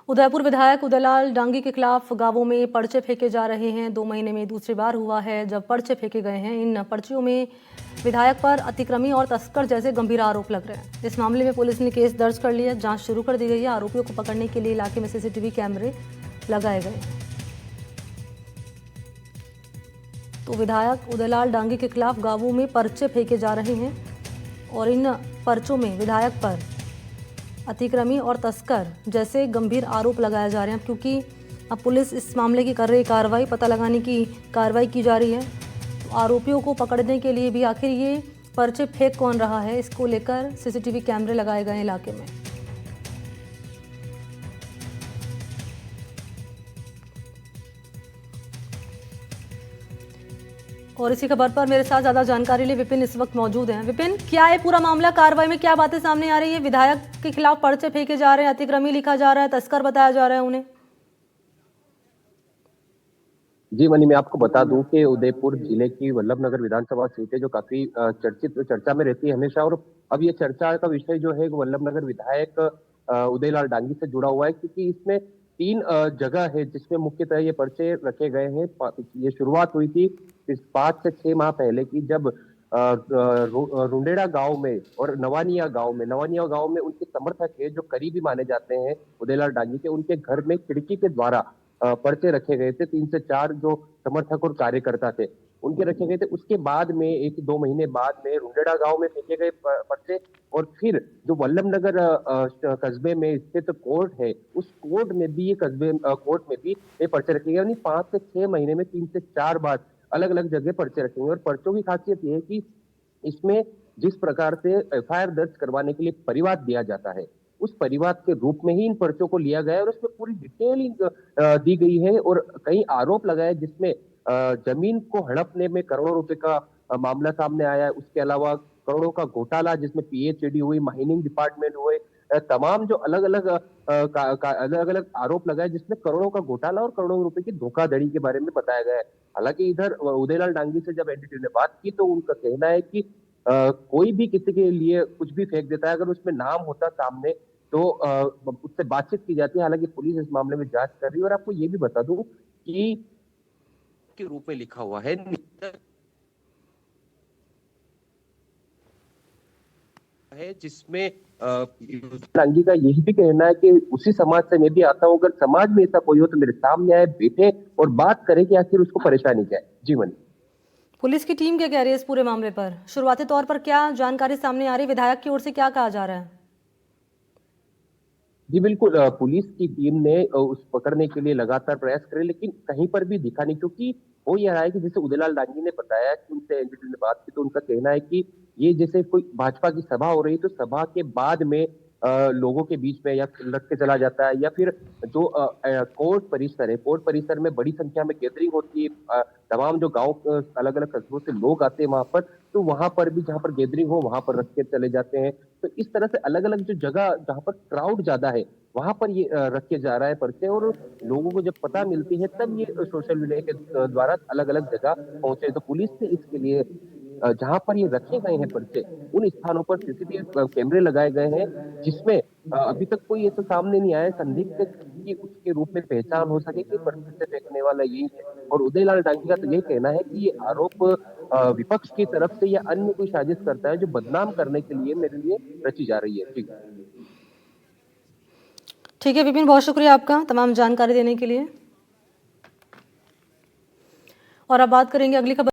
उदयपुर विधायक उदयलाल डांगी के खिलाफ गांवों में पर्चे फेंके जा रहे हैं। 2 महीने में दूसरी बार हुआ है जब पर्चे फेंके गए हैं। इन पर्चियों में विधायक पर अतिक्रमी और तस्कर जैसे गंभीर आरोप लग रहे हैं। इस मामले में पुलिस ने केस दर्ज कर लिया, जांच शुरू कर दी गई है। आरोपियों को पकड़ने के लिए इलाके में सीसीटीवी कैमरे लगाए गए हैं। तो विधायक उदयलाल डांगी के खिलाफ गांवों में पर्चे फेंके जा रहे हैं और इन पर्चों में विधायक पर अतिक्रमी और तस्कर जैसे गंभीर आरोप लगाए जा रहे हैं, क्योंकि अब पुलिस इस मामले की कर रही कार्रवाई, पता लगाने की कार्रवाई की जा रही है। तो आरोपियों को पकड़ने के लिए भी आखिर ये पर्चे फेंक कौन रहा है, इसको लेकर सीसीटीवी कैमरे लगाए गए इलाके में। और इसी खबर पर मेरे साथ ज्यादा जानकारी लिए विपिन इस वक्त मौजूद हैं। विपिन, क्या है पूरा मामला, कार्रवाई में क्या बातें सामने आ रही है? विधायक के खिलाफ पर्चे फेंके जा रहे हैं, अतिक्रमी लिखा जा रहा है, तस्कर बताया जा रहा है उन्हें। जी मनी, मैं आपको बता दूं कि उदयपुर जिले की वल्लभनगर विधानसभा सीट है जो काफी चर्चा में रहती है हमेशा। और अब ये चर्चा का विषय जो है वल्लभनगर विधायक उदयलाल डांगी से जुड़ा हुआ है, क्योंकि इसमें 3 जगह है जिसमें मुख्यतः ये पर्चे रखे गए हैं। ये शुरुआत हुई थी 5 से 6 माह पहले की, जब रुंडेड़ा गांव में और नवानिया गांव में उनके समर्थक है जो करीबी माने जाते हैं उदयलाल डांगी के, उनके घर में खिड़की के द्वारा पर्चे रखे गए थे। 3 से 4 जो समर्थक और कार्यकर्ता थे उनके रखे गए थे। उसके बाद में 1-2 महीने बाद में रुंडेड़ा गांव में फेंके गए पर्चे, और फिर जो वल्लभनगर कस्बे में स्थित कोर्ट है उस कोर्ट में भी कोर्ट में भी ये पर्चे रखे गए। यानी 5 से 6 महीने में 3 से 4 बार अलग अलग जगह पर्चे रखेंगे। और पर्चों की खासियत यह है कि इसमें जिस प्रकार से एफआईआर दर्ज करवाने के लिए परिवाद दिया जाता है, उस परिवाद के रूप में ही इन पर्चों को लिया गया है और उसमें पूरी डिटेलिंग दी गई है। और कई आरोप लगाए जिसमें जमीन को हड़पने में करोड़ों रुपए का मामला सामने आया है। उसके अलावा करोड़ों का घोटाला जिसमें पीएचईडी हुई, माइनिंग डिपार्टमेंट हुए, तमाम जो अलग अलग अलग अलग आरोप लगाए जिसमें करोड़ों का घोटाला और करोड़ों रुपए की धोखाधड़ी के बारे में बताया गया है। हालांकि इधर उदयलाल डांगी से जब एनडीटीवी ने बात की तो उनका कहना है कि कोई भी किसी के लिए कुछ भी फेंक देता है, अगर उसमें नाम होता सामने तो उससे बातचीत की जाती है। हालांकि पुलिस इस मामले में जांच कर रही है। और आपको ये भी बता दूं कि के रूप में लिखा हुआ है जिसमें डांगी का यही भी कहना है कि उसी समाज से मैं भी आता हूं, अगर समाज में ऐसा कोई हो तो मेरे सामने आए, बैठे और बात करें कि आखिर उसको परेशानी क्या है। जी मनी, पुलिस की टीम क्या कह रही है इस पूरे मामले पर? शुरुआती तौर पर क्या जानकारी सामने आ रही है? विधायक की ओर से क्या कहा जा रहा है? जी बिल्कुल, पुलिस की टीम ने उस पकड़ने के लिए लगातार प्रयास करे, लेकिन कहीं पर भी दिखा नहीं। क्योंकि वो ये रहा है कि जैसे उदयलाल डांगी ने बताया कि उनसे एनडीटीवी ने बात की तो उनका कहना है कि ये जैसे कोई भाजपा की सभा हो रही है तो सभा के बाद में लोगों के बीच में या लट के चला जाता है, या फिर जो कोर्ट परिसर है, कोर्ट परिसर में बड़ी संख्या में गैदरिंग होती है। तमाम जो गांव अलग अलग कस्बों से लोग आते हैं वहां पर, तो वहां पर भी जहां पर गैदरिंग हो वहां पर रख के चले जाते हैं। तो इस तरह से अलग अलग जो जगह जहां पर क्राउड ज्यादा है वहां पर ये रखे जा रहा है पर्चे। और लोगों को जब पता मिलती है तब ये सोशल मीडिया के द्वारा अलग अलग जगह पहुंचे। तो पुलिस ने इसके लिए जहां पर ये रखे गए हैं पर्चे उन स्थानों पर सीसीटीवी कैमरे लगाए गए हैं, जिसमें अभी तक कोई ऐसा सामने नहीं आया संदिग्ध कि उसके रूप में पहचान हो सके कि पर्चे फेंकने वाला यही है। और उदयलाल डांगी का तो यही कहना है कि ये आरोप विपक्ष की तरफ से या अन्य कोई साजिश करता है जो बदनाम करने के लिए मेरे लिए रची जा रही है। जी ठीक है विपिन, बहुत शुक्रिया आपका तमाम जानकारी देने के लिए। और अब बात करेंगे अगली खबर।